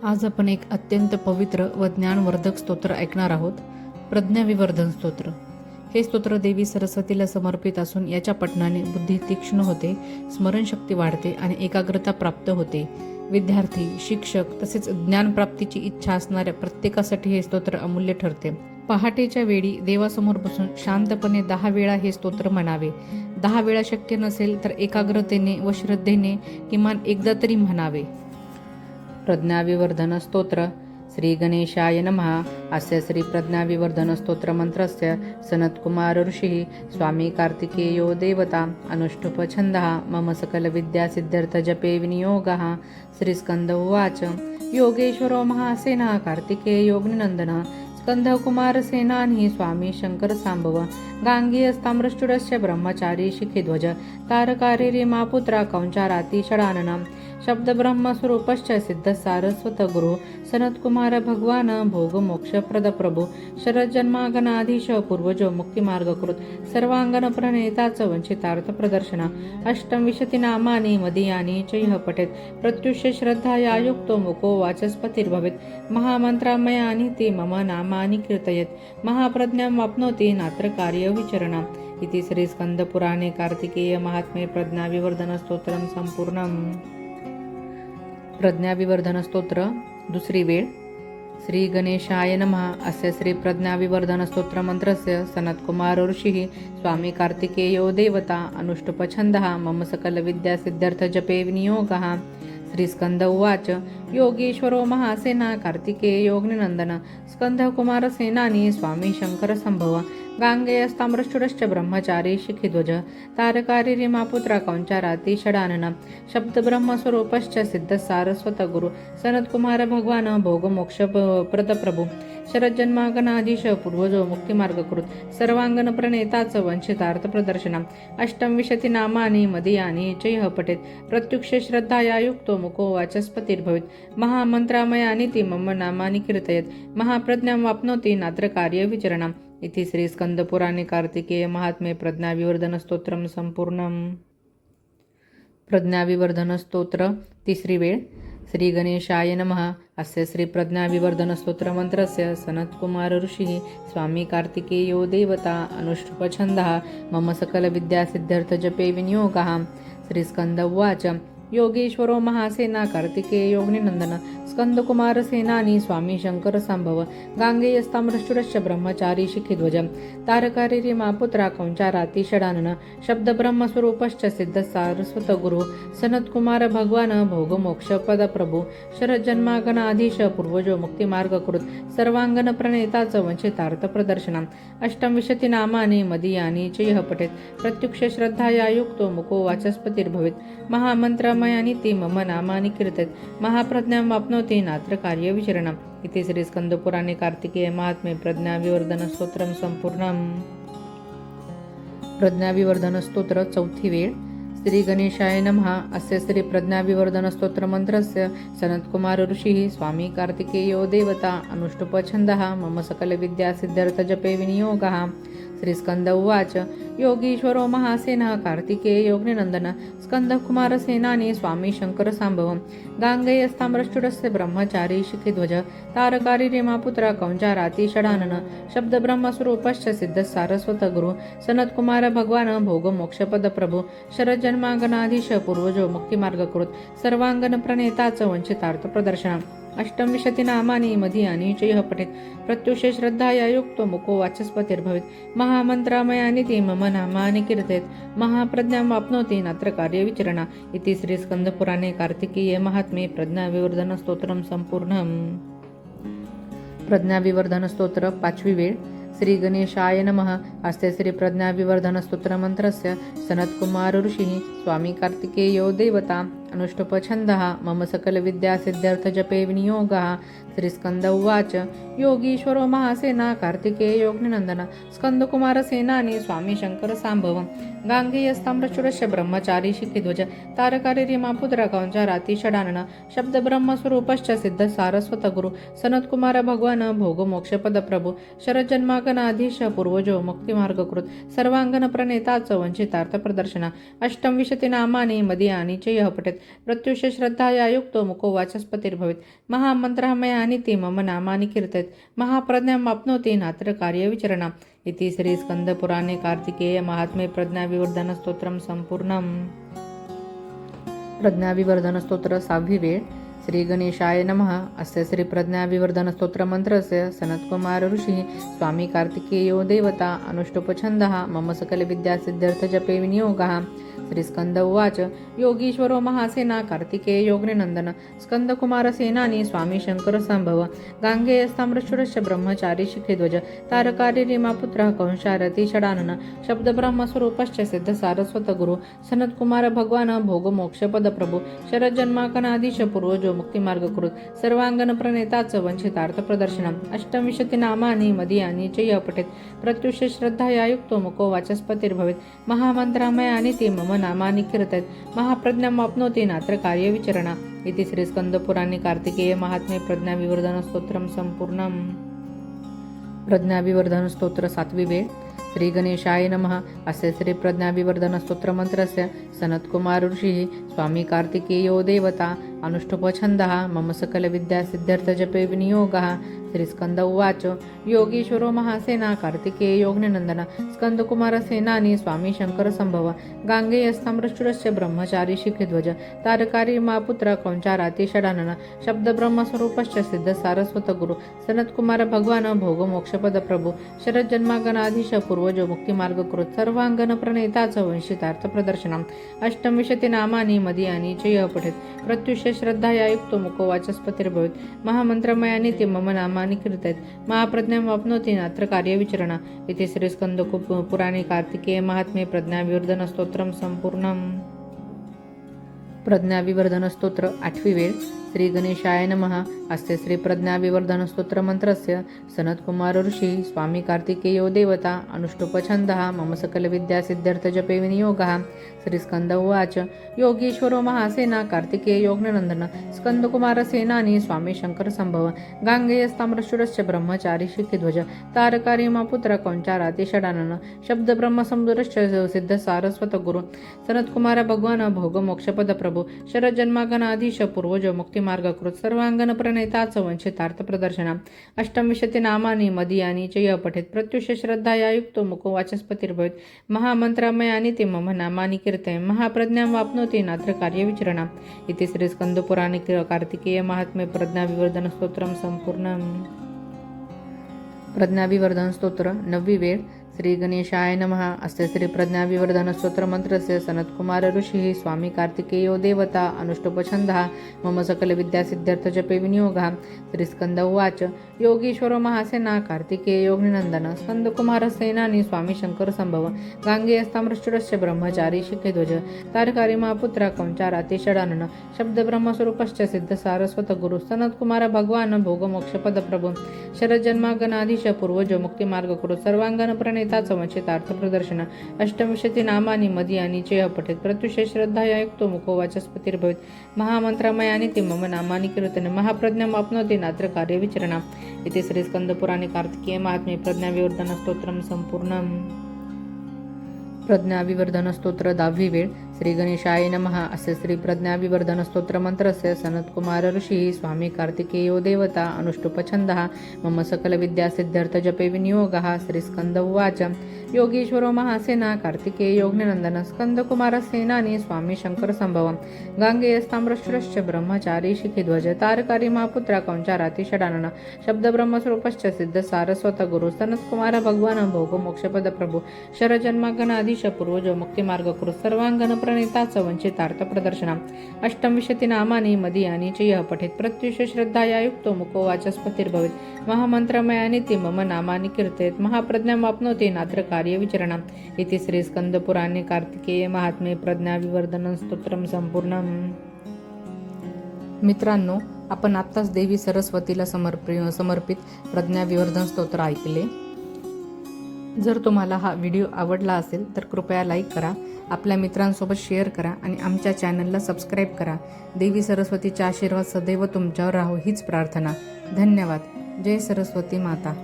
आज आपण एक अत्यंत पवित्र व ज्ञानवर्धक स्तोत्र ऐकणार आहोत. प्रज्ञाविवर्धन स्तोत्र. हे स्तोत्र देवी सरस्वतीला समर्पित असून याच्या पठणाने बुद्धी तीक्ष्ण होते, स्मरणशक्ती वाढते आणि एकाग्रता प्राप्त होते. विद्यार्थी, शिक्षक तसेच ज्ञानप्राप्तीची इच्छा असणाऱ्या प्रत्येकासाठी हे स्तोत्र अमूल्य ठरते. पहाटेच्या वेळी देवासमोर बसून शांतपणे 10 वेळा हे स्तोत्र म्हणावे. 10 वेळा शक्य नसेल तर एकाग्रतेने व श्रद्धेने किमान एकदा तरी म्हणावे. प्रज्ञाविवर्धन स्तोत्र. श्री गणेशाय नमः. अस्य श्री प्रज्ञाविवर्धन स्तोत्र मंत्रस्य सनत्कुमार ऋषिः स्वामी कार्तिकेयो देवता अनुष्टुप छन्दः मम सकल विद्या सिद्ध्यर्थ जपे विनियोगः. श्री स्कंद उवाच. योगेश्वरो महासेनः कार्तिकेयोऽग्निनन्दनः स्कंद कुमार सेनानी स्वामी शंकर सांबव. गांगेयस्ताम्रष्टुरस्य ब्रह्मचारी शिखिध्वज तारकारे रीमापुत्रा कौंचाराती षडाननम् शब्द ब्रह्मस्वरूपश्च सिद्ध सारस्वत गुरु सनत्कुमार भगवान भोग मोक्षप्रद प्रभु शरज्जन्मागणाधीश पूर्वजो मुक्तिमार्गकृत सर्वांगण प्रणेताच वंचितार्थ प्रदर्शन अष्टविंशति नामानि मदीयानि च यः पठेत् प्रत्युष्य श्रद्धया युक्तो मुको वाचस्पतिर्भवेत् महामन्त्रामयानि ते मम नामानि कीर्तयेत् महाप्रज्ञां वाप्नोति नात्र कार्यविचरणम्. इति श्री स्कंदपुराणे कार्तिकेय महात्म्ये प्रज्ञाविवर्धन स्तोत्रम संपूर्णम्. प्रज्ञाविवर्धन स्तोत्र. दुसरी वेळ. श्री गणेशाय नमः. अस्य श्री प्रज्ञाविवर्धन स्तोत्र मंत्रस्य सनत्कुमार ऋषिः स्वामी कार्तिकेयो देवता अनुष्टुप छन्दः मम सकल विद्या सिद्ध्यर्थ जपे विनियोगः. श्री स्कंद उवाच. योगेश्वरो महासेना कार्तिकेयोऽग्निनन्दन स्कंद कुमार सेनानी स्वामी शंकर संभव. गांगेयस्ताम्रष्टुरश्च ब्रह्मचारी शिखिध्वज तारकारी रीमापुत्रा कौंचाराती षडानन शब्द ब्रह्मस्वरूपश्च सिद्ध सारस्वत गुरु सनत्कुमार भगवान भोग मोक्ष प्रद प्रभु शरज्जन्मागणाधीश पूर्वजो मुक्तिमार्गकृत सर्वांगण प्रणेताच वंचितार्थ प्रदर्शनम् अष्टविंशति नामानि मदीयानि च यः पठेत् प्रत्युक्ष श्रद्धया युक्तो मुको वाचस्पतिर्भवेत् महामन्त्रामयानि ते मम नामानि कीर्तयेत् महाप्रज्ञां वाप्नोति नात्र कार्यविचरणम्. इति श्री स्कंदपुराणे कार्तिकेय महात्म्ये प्रज्ञाविवर्धन स्तोत्रम संपूर्णम. प्रज्ञाविवर्धन स्तोत्र. तिसरी वेळ. श्री गणेशाय नमः. अस्य श्री प्रज्ञाविवर्धन स्तोत्र मंत्रस्य सनत्कुमार ऋषिः स्वामी कार्तिकेयो देवता अनुष्टुप छन्दः मम सकल विद्या सिद्ध्यर्थ जपे विनियोगः. श्री स्कंद उवाच. योगेश्वरो महासेना कार्तिकेयोऽग्निनन्दन स्कंदकुमार सेनानी स्वामी शंकर सांभव. गांगेयस्ताम्रष्टुरश्च ब्रह्मचारी शिखिध्वज तारकारी रीमापुत्रा कौंचाराती षडानन शब्द ब्रह्मस्वरूपश्च सिद्ध सारस्वत गुरु सनत्कुमार भगवान भोग मोक्षपद प्रभु शरज्जन्मागणाधीश पूर्वजो मुक्तिमार्गकृत सर्वांगण प्रणेताच वंचितार्थ प्रदर्शनम् अष्टविंशति नामानि मदीयानि च यः पठेत् प्रत्युक्ष श्रद्धया युक्तो मुको वाचस्पतिर्भवेत् महामन्त्रामयानि ते मम नामानि कीर्तयेत् महाप्रज्ञां वाप्नोति नात्र कार्यविचरणम्. इति श्री स्कंदपुराणे कार्तिकेय महात्म्ये प्रज्ञाविवर्धन स्तोत्रम संपूर्णम्. प्रज्ञाविवर्धन स्तोत्र. चौथी वेळ. श्री गणेशाय नमः. अस्य श्री प्रज्ञाविवर्धन स्तोत्र मंत्रस्य सनत्कुमार ऋषिः स्वामी कार्तिकेयो देवता अनुष्टुप छन्दः मम सकल विद्या सिद्ध्यर्थ जपे विनियोगः. श्री स्कंद उवाच. योगीश्वरो महासेनः कार्तिकेयोऽग्निनन्दन स्कंद कुमार सेनानी स्वामी शंकर सांभव. गांगेयस्ताम्रष्टुरस्य ब्रह्मचारी शिखिध्वज तारकारी रीमापुत्रा कौंचाराती षडानन शब्द ब्रह्मस्वरूपश्च सिद्ध सारस्वत गुरु सनत्कुमार भगवान भोग मोक्षपद प्रभु शरज्जन्मागणाधीश पूर्वजो मुक्तिमार्गकृत सर्वांगण प्रणेताच वंचितार्थ प्रदर्शनम् अष्टविंशति नामानि मदीयानि च यः पठेत् प्रत्युष श्रद्धया युक्तो मुको वाचस्पतिर्भवेत् महामन्त्रामयानि ते मम नामानि कीर्तयेत् महाप्रज्ञां वाप्नोति नात्र कार्यविचरणम्. इति श्री स्कंदपुराणे कार्तिकेय महात्म्ये प्रज्ञाविवर्धन स्तोत्रम संपूर्णम्. प्रज्ञाविवर्धन स्तोत्र. पाचवी वेळ. श्री गणेशाय नमः. अस्य श्री प्रज्ञाविवर्धन स्तोत्र मंत्रस्य सनत्कुमार ऋषिः स्वामी कार्तिकेयो देवता अनुष्टुप छन्दः मम सकल विद्या सिद्ध्यर्थ जपे विनियोगः. श्री स्कंद उवाच. योगीश्वरो महासेना कार्तिकेयोऽग्निनन्दन स्कंदकुमार सेनानी स्वामी शंकर सांभव. गांगेयस्ताम्रष्टुरश्च ब्रह्मचारी शिखिध्वज तारकारी रीमापुत्रा कौंचाराती षडानन शब्द ब्रह्मस्वरूपश्च सिद्ध सारस्वत गुरु सनत्कुमार भगवान भोग मोक्षपद प्रभु शरज्जन्मागणाधीश पूर्वजो मुक्तिमार्गकृत सर्वांगण प्रणेताच वंचितार्थ प्रदर्शन अष्टविंशति नामानि मदीयानि च यः पठेत् प्रत्युष श्रद्धाया युक्तो मुको वाचस्पतिर्भवेत् महामन्त्रमया नित्यं मम नामानि कीर्तयेत् महाप्रज्ञामाप्नोति नात्र कार्यविचरणम् इति श्रीस्कन्दपुराणे कार्तिकेय महात्म्ये प्रज्ञाविवर्धनस्तोत्रं सम्पूर्णम्। प्रज्ञाविवर्धनस्तोत्र 6वी वेळ। श्री गणेशाय नमः। अस्य श्री प्रज्ञाविवर्धनस्तोत्रमन्त्रस्य सनत्कुमार ऋषिः स्वामी कार्तिकेयो देवता अनुष्टुप्छन्दः मम सकलविद्यासिद्ध्यर्थजपे विनियोगः। श्रीस्कन्द उवाच योगीश्वरो महासेना कार्तिकेयोऽग्निनन्दन स्कन्दकुमारसेनानी स्वामी शङ्करसम्भव गाङ्गेयस्ताम्रशूरस्य ब्रह्मचारी शिखिध्वज तारकारिमापुत्रः कंशारथी षडानन शब्दब्रह्मस्वरूपश्च सिद्धसारस्वतगुरु सनत्कुमार भगवान् भोगमोक्षपदप्रभु शरज्जन्माकनाधीश पूर्वजो मुक्तिमार्गकृत् सर्वाङ्गनप्रणेता च वञ्चितार्थप्रदर्शनम्। अष्टविंशतिनामानि मदीयानि च यः पठेत् प्रत्युष श्रद्धया युक्तो मुको वाचस्पतिर्भवेत् महामन्त्रमयानि ते मम नामानि कीर्तयेत् महाप्रज्ञामाप्नोति नात्र कार्यविचरणा इति श्रीस्कन्दपुराणे कार्तिकेय महात्म्ये प्रज्ञाविवर्धनस्तोत्रं सम्पूर्णम्। प्रज्ञाविवर्धनस्तोत्र 7वी वेळ। श्री गणेशाय नमः। अस्य श्री प्रज्ञाविवर्धनस्तोत्रमन्त्रस्य सनत्कुमार ऋषिः स्वामी कार्तिकेयो देवता अनुष्टुप्छन्दः मम सकलविद्यासिद्ध्यर्थजपे विनियोगः। श्रीस्कन्द उवाच योगीश्वरो महासेना कार्तिकेयोऽग्निनन्दन स्कन्दकुमारसेनानी स्वामी शङ्करसम्भव गाङ्गेयस्ताम्रशूरस्य ब्रह्मचारी शिखिध्वज तारकारिमापुत्र कंचाराति षडानन शब्दब्रह्मस्वरूपश्च सिद्धसारस्वतगुरु सनत्कुमार भगवान् भोगमोक्षपदप्रभु शरज्जन्मागणाधीश पूर्वजो मुक्तिमार्गकृत् सर्वाङ्गनप्रणेता च वंशितार्थप्रदर्शनम्। अष्टविंशतिनामानि मदीयानि च यः पठेत् प्रत्युष श्रद्धया युक्तो मुको वाचस्पतिर्भवेत् महामन्त्रमया नित्यं मम नामानि कीर्तयेत् महाप्रज्ञामाप्नोति नात्र कार्यविचरणा इति श्रीस्कन्दपुराणे कार्तिकेय महात्म्ये प्रज्ञाविवर्धनस्तोत्रं सम्पूर्णम्। प्रज्ञाविवर्धनस्तोत्र 8वी वेळ। श्री गणेशाय नमः। अस्य श्री प्रज्ञाविवर्धनस्तोत्रमन्त्रस्य सनत्कुमार ऋषिः स्वामी कार्तिकेयो देवता अनुष्टुप्छन्दः मम सकलविद्यासिद्ध्यर्थजपे विनियोगः। श्रीस्कन्द उवाच योगीश्वरो महासेना कार्तिकेयोऽग्निनन्दन स्कन्दकुमारसेनानी स्वामी शङ्करसम्भव गाङ्गेयस्ताम्रशूरस्य ब्रह्मचारी शिखिध्वज तारकारिमापुत्र कंचाराति षडानन शब्दब्रह्मसमुद्रश्च सिद्धसारस्वतगुरु सनत्कुमार भगवान् भोगमोक्षपदप्रभु शरज्जन्मागणाधीश पूर्वजो मुक्तिमार्गकृत् सर्वाङ्गनप्रणेता च वञ्चितार्थप्रदर्शनम्। अष्टविंशतिनामानि मदीयानि च यः पठेत् प्रत्युष श्रद्धया युक्तो मुको वाचस्पतिर्भवेत् महामन्त्रमयानि ते मम नामानि कीर्तयेत् महाप्रज्ञामाप्नोति नात्र कार्यविचरणा इति श्रीस्कन्दपुराणे कार्तिकेय महात्म्ये प्रज्ञाविवर्धनस्तोत्रं सम्पूर्णम्। प्रज्ञाविवर्धनस्तोत्र 9वी वेळ। श्री गणेशाय नमः। अस्य श्री प्रज्ञाविवर्धनस्तोत्रमन्त्रस्य सनत्कुमार ऋषिः स्वामी कार्तिकेयो देवता अनुष्टुप्छन्दः मम सकलविद्यासिद्ध्यर्थजपे विनियोगः। श्रीस्कन्द उवाच योगीश्वरो महासेना कार्तिकेयोऽग्निनन्दन स्कन्दकुमारसेनानी स्वामी शङ्करसम्भव गाङ्गेयस्ताम्रशूरस्य ब्रह्मचारी शिखिध्वज तारकारिमापुत्र कंचाराति षडानन शब्दब्रह्मस्वरूपश्च सिद्धसारस्वतगुरु सनत्कुमार भगवान् भोगमोक्षपदप्रभु शरज्जन्मागणाधीश पूर्वजो मुक्तिमार्गकृत् सर्वाङ्गनप्रणेता च वञ्चितार्थप्रदर्शन। अष्टविंशतिनामानि मदीयानि च यः पठेत् प्रत्युष श्रद्धया युक्तो मुको वाचस्पतिर्भवेत् महामन्त्रमयानि ते मम नामानि कीर्तयेत् महाप्रज्ञामाप्नोति नात्र कार्यविचरणा इति श्रीस्कन्दपुराणे कार्तिकेय महात्म्ये प्रज्ञाविवर्धनस्तोत्रं सम्पूर्णम्। प्रज्ञाविवर्धनस्तोत्र 10वी वेळ। श्री गणेशाय नमः। अस्य श्री प्रज्ञाविवर्धनस्तोत्रमन्त्रस्य सनत्कुमार ऋषिः स्वामी कार्तिकेयो देवता अनुष्टुप्छन्दः मम सकलविद्यासिद्ध्यर्थजपे विनियोगः। श्रीस्कन्द उवाच योगीश्वरो महासेना कार्तिकेयोऽग्निनन्दन स्कन्दकुमारसेनानी स्वामी शङ्करसम्भव गाङ्गेयस्ताम्रशूरस्य ब्रह्मचारी शिखिध्वज तारकारिमापुत्र कंचाराति षडानन शब्दब्रह्मस्वरूपश्च सिद्धसारस्वतगुरु सनत्कुमार भगवान् भोगमोक्षपदप्रभु शरजन्मागणाधीश पूर्वजो मुक्तिमार्गकृत् सर्वाङ्गनप्रणेता च वञ्चितार्थप्रदर्शनम्। अष्टविंशतिनामानि मदीयानि च यः पठेत् प्रत्युष श्रद्धया युक्तो मुको वाचस्पतिर्भवेत् महामन्त्रमयानि ते मम नामानि कीर्तयेत् महाप्रज्ञामाप्नोति नात्र कार्यविचरणा इति श्रीस्कन्दपुराणे कार्तिकेय महात्म्ये प्रज्ञाविवर्धनस्तोत्रं सम्पूर्णम्। मित्रांनो, आपण आत्ताच देवी सरस्वतीला समर्पित प्रज्ञाविवर्धन स्तोत्र ऐकले। जर तुम्हाला हा व्हिडिओ आवडला असेल तर कृपया लाईक करा, आपल्या मित्रांसोबत शेअर करा आणि आमच्या चॅनलला सबस्क्राईब करा। देवी सरस्वतीचा आशीर्वाद सदैव तुमच्यावर राहो हीच प्रार्थना। धन्यवाद। जय सरस्वती माता।